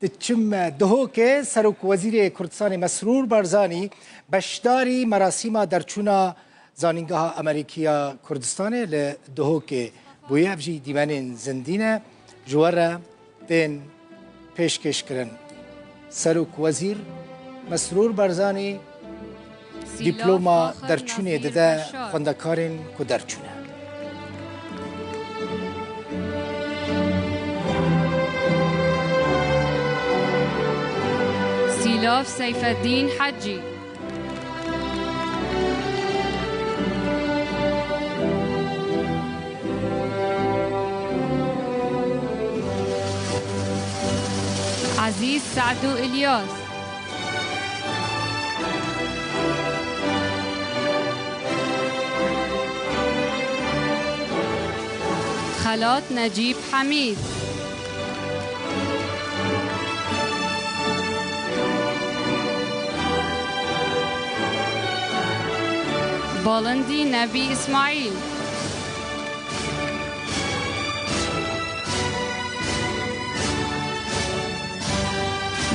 دچم دهوک سروک وزیر کردستان مسرور بارزانی بشداری مراسم درچونا زانینگاه امریکیا کردستان ل دهوک بوی افجی دیوانین زندینه جواره دین پیشکش کرن سروک وزیر مسرور بارزانی دیپلوما درچونه دده خواندکارین کو درچونه سیلاف سیف الدین حجی عزیز سعدو الیاس خلات نجیب حمید بالندی نبی اسماعیل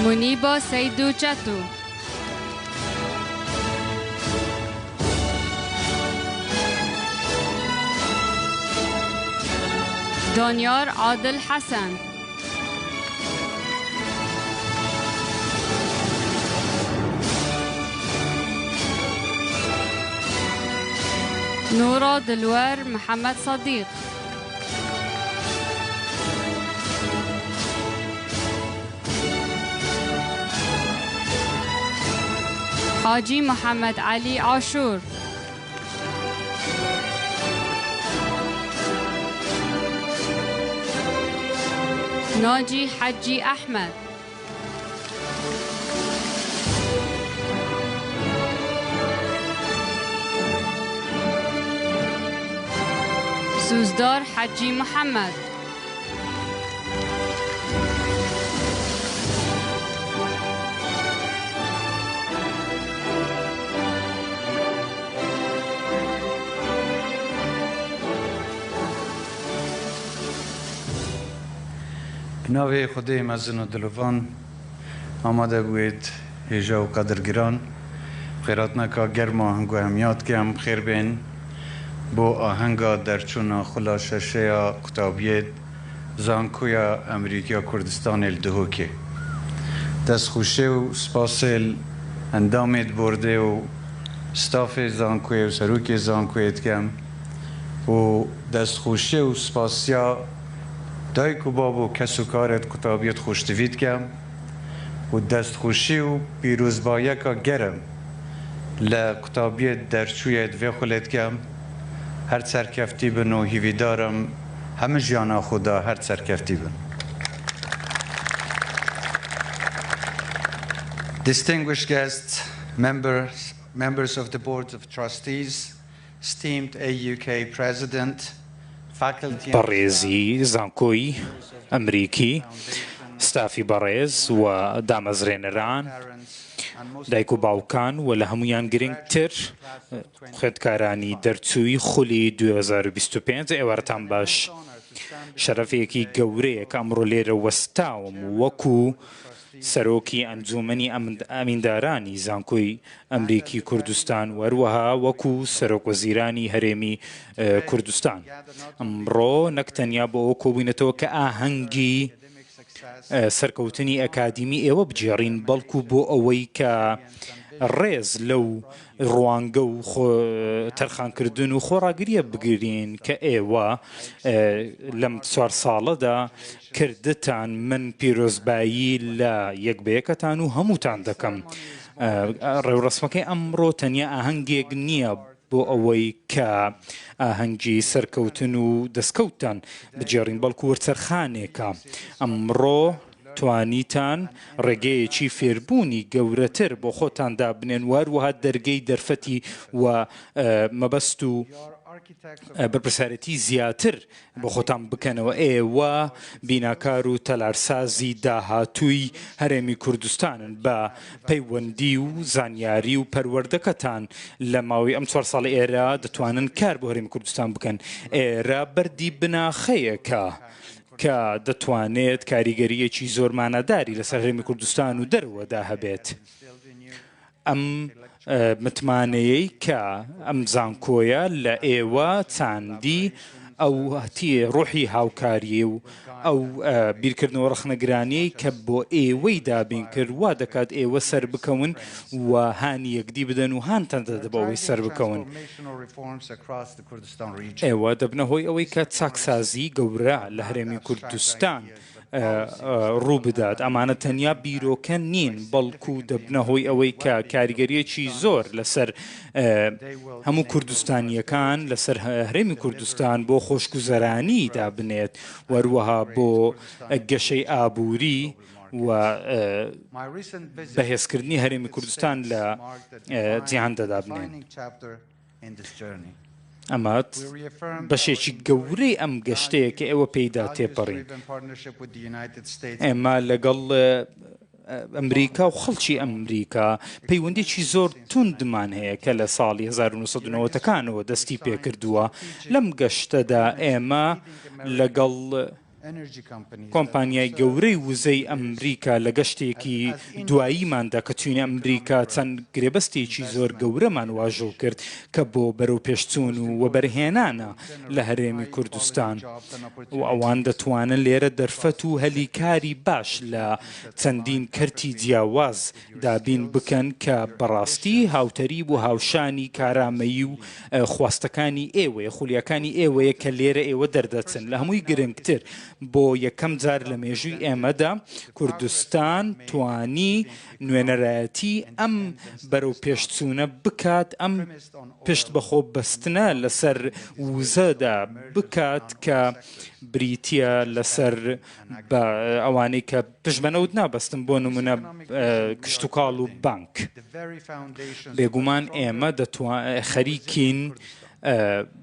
منیبا سیدو چتو دانیار عادل حسن نورا دلوار محمد صديق حاجي محمد علي عاشور ناجي حجي أحمد سوزدار حجي محمد بناوی خدای مزن و دلوان آماده بود هجا و قدرگران خیرات نکا گرما هنگو همیات که هم خیر بین بو آهنگا درچونا خلاششه قطابیت زانکویا امریکا کردستان الدهوکه دست خوشه و سپاسل اندامت برده و ستاف زانکوی و سروک زانکویت کم و دست خوشه و سپاسیا دایکو بابو کسو کارت قطابیت خوشتوید کم و دست خوشی و پیروزبایه که گرم لقطابیت درچویت و خلت کم هر سرکفتی بن و هیوی دارم همه جانا خدا هر سرکفتی بن. Distinguished guests, members of the Board of Trustees, esteemed AUK President, faculty... باريزي زانكوي أمريكي ستافي باريز ودامزرين ران دایکو باوکان و لهمویان گرنگتر خدکارانی درچوی خلی 2025 ایوارتان باش شرفیکی گوره که امرو لیر وستاوم وکو سروکی انجومنی امیندارانی زانکوی امریکی کردستان وروها وکو سروک وزیرانی هرمی کردستان امرو نکتنیا با اوکو بینتو که آهنگی سەرکەوتنی ئەکادیمی ئێوە بجێڕین بەڵکو بۆ ئەوەی کە ڕێز لەو ڕوانگە و تەرخانکردن و خۆڕاگریە بگرین کە ئێوە لەم 4 ساڵەدا کردتان من پیرۆزبایی لە یەکبەیەکەتان و هەمووتان دەکەم ڕێوڕسمەکەی ئەمڕۆ تەنیا ئاهەنگێک نییە بۆ ئەوەی کە ئاهەنگی سەرکەوتن و دەستکەوتان بجێڕین بەڵکو وەرچەرخانێکە ئەمڕۆ توانیتان ڕێگەیەکی فێربوونی گەورەتر بۆ خۆتان دابنێن وەروەها دەرگەی دەرفەتی و مەبەست و بەرپرسارەتی زیاتر بۆ خۆتان بکەنەوە ئێوە بیناکار و تەلارسازی داهاتووی هەرێمی کوردستانن بە پەیوەندی و زانیاری و پەروەردەکەتان لە ماوەی ئەم 4 ساڵ ئێرە دەتوانن کار بۆ هەرێمی کوردستان بکەن ئێرە بەردی بناخەیەکە کە دەتوانێت کاریگەریەکی زۆر مانەداری لەسەر هەرێمی کوردستان و دەرەوەدا هەبێت. ئەم متمانەیەی کە ئەم زانکۆیە لە ئێوە چاندی ئەو ڕوحی هاوکاریە و ئەو بیرکردنەوە ڕخنەگرانیەی کە بۆ ئێوەی دابین کرد وا دەکات ئێوە سەر بکەون و هانی یەکدی بدەن و هانتان دەدە بەوەی سەر بکەون. ئێوە دەبنە هۆی ئەوەی کە چاکسازی گەورە لە هەرێمی کوردستان ڕوو بدات. ئەمانە تەنیا بیرۆکە نین بەڵکو دەبنە هۆی ئەوەی کە کاریگەریەکی زۆر لەسەر هەموو کوردستانیەکان لەسەر هەرێمی کوردستان بۆ خۆشگوزەرانی دابنێت، وەروەها بۆ گەشەی ئابووری و بەهێزکردنی هەرێمی کوردستان لە جیهاندا دابنێت. ئەمات بەشێکی گەورەی ئەم گەشتەیە کە ئێوە پێیدا تێپەڕین. ئێمە لەگەڵ ئەمریکا و خەڵکی ئەمریکا پەیوەندێکی زۆر توندمان هەیە کە لە ساڵی 1990ەکانەوە دەستی پێکردووە. لەم گەشتەدا ئێمە لەگەڵ کۆمپانیای گەورەی وزەی ئەمریکا لە گەشتێکی دواییماندا کە توینە ئەمریکا چەند گرێبەستێکی زۆر گەورەمان واژۆ کرد کە بۆ بەرەو پێشچوون و وەبەرهێنانە لە هەرێمی کوردستان و ئەوان دەتوانن لێرە دەرفەت و هەلیکاری باش لە چەندین کەرتی جیاواز دابین بکەن کە بەڕاستی هاوتەری بۆ هاوشانی کارامەیی و خواستەکانی ئێوەیە، خولیەکانی ئێوەیە کە لێرە ئێوە دەردەچن. لە هەمووی گرنگتر بۆ یەکەم جار لە مێژووی ئێمەدا کوردستان توانی نوێنەرایەتی ئەم بەرەو پێشچوونە بکات، ئەم پشت بەخۆ بەستنە لەسەر وزەدا بکات کە بریتە لەسەر ئەوانەی کە پشتبەنەوت نابەستن، بۆ نمونە کشت و کاڵ و بانک. بێگومان ئێمە خەریکین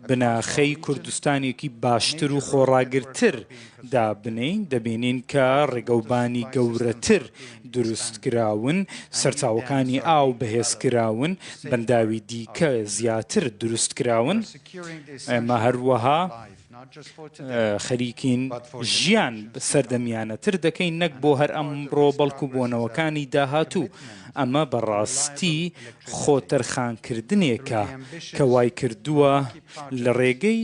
بناخەی کوردستانێکی باشتر و خۆڕاگرتر دابنین. دەبینین کە ڕێگەوبانی گەورەتر دروستکراون، سەرچاوەکانی ئاو بەهێزکراون، بەنداوی دیکە زیاتر دروستکراون. ئێمە هەروەها خەریکین ژیان سەردەمیانەتر دەکەین، نەک بۆ هەر ئەمڕۆ بەڵکو بۆنەوەکانی داهاتوو. ئەمە بەڕاستی خۆتەرخانکردنێکە کە وای کردووە لە ڕێگەی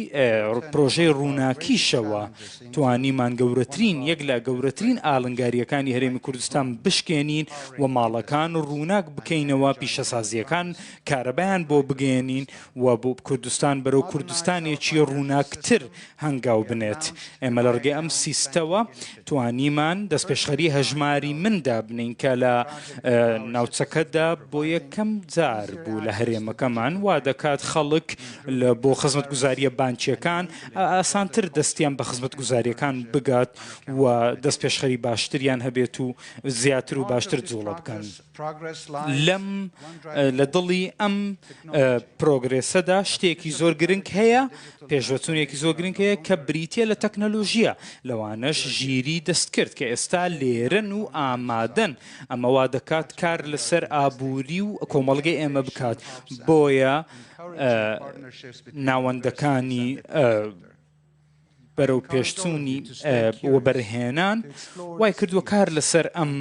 پرۆژەی ڕووناکیشەوە توانیمان گەورەترین یەک لە گەورەترین ئاڵنگاریەکانی هەرێمی کوردستان بشکێنین و ماڵەکان و ڕووناک بکەینەوە، پیشەسازیەکان کارەبایان بۆ بگەێنین و بۆ کوردستان بەرەو کوردستانێکی ڕووناکتر هەنگاو بنێت. ئێمە لە ڕێگەی ئەم سیستەوە توانیمان دەستپێشخەری هەژماری مندا بنین کە لە ناوچەکەدا بۆ یەکەم جار بوو لە هەرێمەکەمان وا دەکات خەڵک بۆ خزمەتگوزاریە بانکیەکان ئاسانتر دەستیان بە خزمەتگوزاریەکان بگات و دەستپێشخەری باشتریان هەبێت و زیاتر و باشتر جوڵە بکەن. لە دڵی ئەم پرۆگرێسەدا شتێکی زۆر گرنگ هەیە، پێشوەچوونێکی زۆر گرنگ هەیە کە بریتە لە تەکنەلۆژیە. لەوانەش ژیری دەست کرد کە ئێستا لێرن و ئامادەن. ئەمە وا دەکات کار لەسەر ئابووری و کۆمەڵگەی ئێمە بکات. بۆیە ناوەندەکانی بەرەو پێشچوونی وەبەرهێنان وای کردووە کار لەسەر ئەم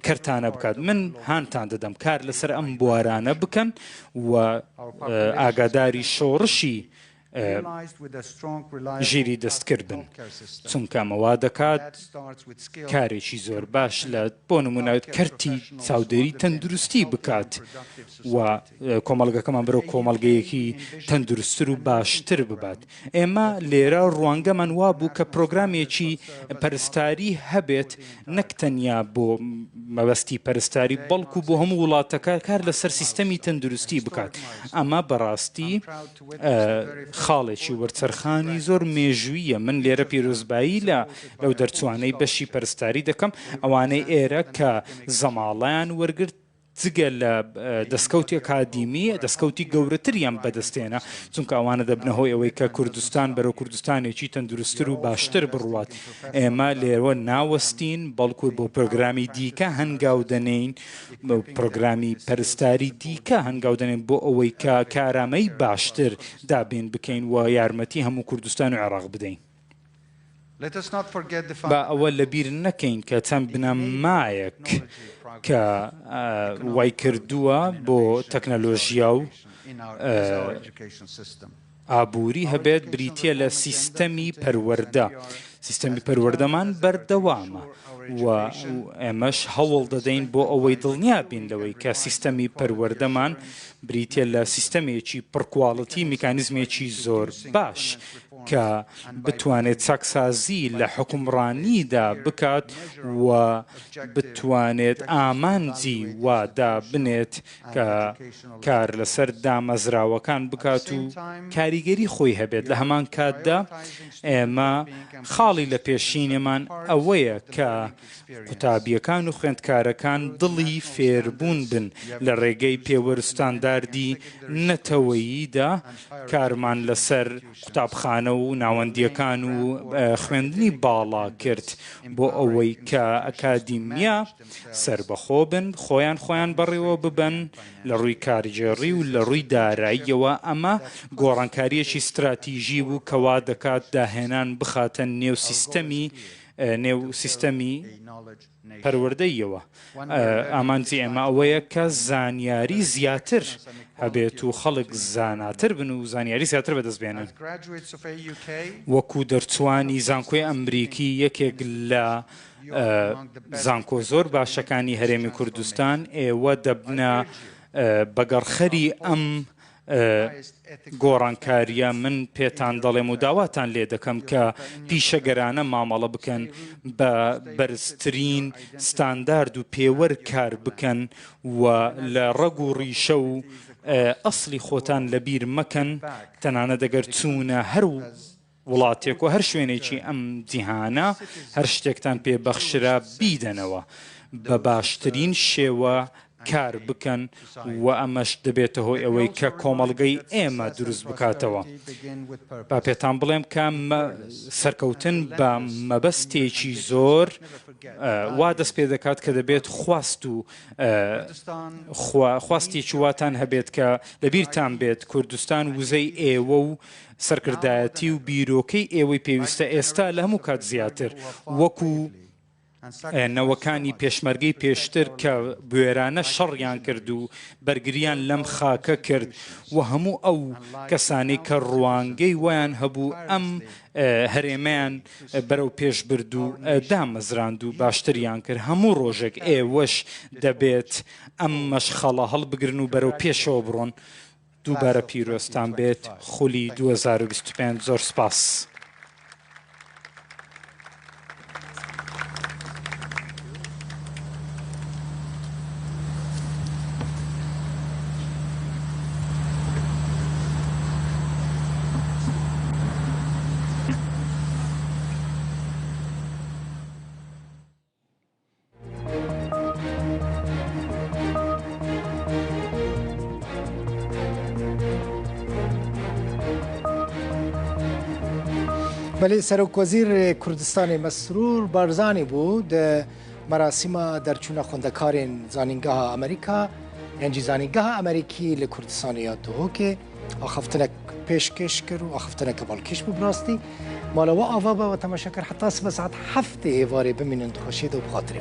کەرتانە بکات. من هانتان دەدەم کار لەسەر ئەم بوارانە بکەن و ئاگاداری شۆڕشی ژیری دەستکرد بن، چونکە ئەمەوا دەکات کارێکی زۆر باش لە بۆ نمونە کەرتی چاودێری تەندروستی بکات و کۆمەڵگەکەمان بەرەو کۆمەڵگەیەکی تەندروستتر و باشتر ببات. ئێمە لێرە ڕوانگەمان وا بوو کە پرۆگرامێکی پەرستاری هەبێت، نەک تەنیا بۆ مەبەستی پەرستاری بەڵکو بۆ هەموو وڵاتەکە کار لەسەر سیستەمی تەندروستی بکات. ئەمە بەڕاستی خاڵێکی وەرچەرخانی زۆر مێژوویە. من لێرە پیرۆزبایی لەو دەرچوانەی بەشی پەرستاری دەکەم، ئەوانەی ئێرە کە زەماڵیان وەرگرت جگە لە دەستکەوتی ئەکادیمی دەستکەوتی گەورەتریان بەدەستێنە، چونکە ئەوانە دەبنە هۆی ئەوەی کە کوردستان بەرەو کوردستانێکی تەندروستتر و باشتر بڕوات. ئێمە لێرە ناوەستین بەڵکو بۆ پرۆگرامی دیکە هەنگاو دەنین، پرۆگرامی پەرستاری دیکە هەنگاو دەنین بۆ ئەوەی کە کارامەی باشتر دابین بکەین و یارمەتی هەموو کوردستان و عێراق بدەین. با ئەوە لەبیر نەکەین کە چەند بنەمایەک کە وای کردووە بۆ تەکنەلۆژیا و ئابووری هەبێت بریتە لە سیستەمی پەروەردە. سیستەمی پەروەردەمان بەردەوامە و ئێمەش هەوڵ دەدەین بۆ ئەوەی دڵنیا بین لەوەی کە سیستەمی پەروەردەمان بریتە لە سیستەمێکی پڕکواڵەتی میکانیزمێکی زۆر باش کە بتوانێت چاکسازی لە حکومڕانیدا بکات و بتوانێت ئامانجی وادا بنێت کە کار لەسەر دامەزراوەکان بکات و کاریگەری خۆی هەبێت. لە هەمان کاتدا ئێمە خاڵی لە پێشینێمان ئەوەیە کە قوتابیەکان و خوێندکارەکان دڵی فێربوون بن لە ڕێگەی پێوەرستانداردی نەتەوەییدا کارمان لەسەر قوتابخانە و ناوەندیەکان و خوێندنی باڵا کرد بۆ ئەوەی کە ئەکادیمیا سربەخۆ بن، خۆیان بەڕێوە ببن لە ڕووی کارژێڕی و لە ڕووی داراییەوە. ئەمە گۆڕانکاریەکی استراتیژی بوو کەوا دەکات داهێنان بخاتە نێو سیستەمی پەروەردەیەوە. ئامانجی ئێمە ئەوەیە کە زانیاری زیاتر هەبێت و خەڵک زاناتر بن و زانیاری زیاتر بەدەستبێنن. وەکو دەرچوانی زانکۆی ئەمریکی یەکێک لە زانکۆ زۆر باشەکانی هەرێمی کوردستان، ئێوە دەبنە بەگەڕخەری ئەم گۆڕانکاریە. من پێتان دەڵێم و داواتان لێ دەکەم کە پیشەگەرانە مامەڵە بکەن، بە بەرزترین ستاندارد و پێوەر کار بکەن و لە ڕەگ و ڕیشە و ئەسڵی خۆتان لەبیر مەکەن، تەنانەت دەگەر چوونە هەر وڵاتێک و هەر شوێنێکی ئەم جیهانە هەر شتێکتان پێبەخشرا بیدەنەوە، بە باشترین شێوە کار بکەن و ئەمەش دەبێتە هۆی ئەوەی کە کۆمەڵگەی ئێمە دروست بکاتەوە. با پێتان بڵێم کە سەرکەوتن بە مەبەستێکی زۆر وا دەست پێ دەکات کە دەبێت خواست و خواستێکی واتان هەبێت کە لەبیرتان بێت کوردستان وزەی ئێوە و سەرکردایەتی و بیرۆکەی ئێوەی پێویستە ئێستا لە هەموو کات زیاتر، وەکو نەوەکانی پێشمەرگەی پێشتر کە بوێرانە شەڕیان کرد و بەرگریان لەم خاکە کرد و هەموو ئەو کەسانی کە ڕوانگەی ویان هەبوو ئەم هەرێمەیان بەرەو پێش برد و دامەزراند و باشتریان کرد. هەموو ڕۆژێک ئێوەش دەبێت ئەم مەشخەڵە هەڵبگرن و بەرەو پێشەوە بڕۆن. دووبارە پیرۆستان بێت. خولی 2025. زۆر سپاس. بله سرک وزیر کردستان مسرور بارزانی بود مراسم درچون خوندکارین زانینگاه امریکا یعنی زانینگاه امریکی لکردستان یادو که آخفتنک پیشکش کرد و آخفتنک بالکش ببراستی مالا و آوا و تماشا کرد حتی ساعت 7 واره بمینند خوشید و بخاطری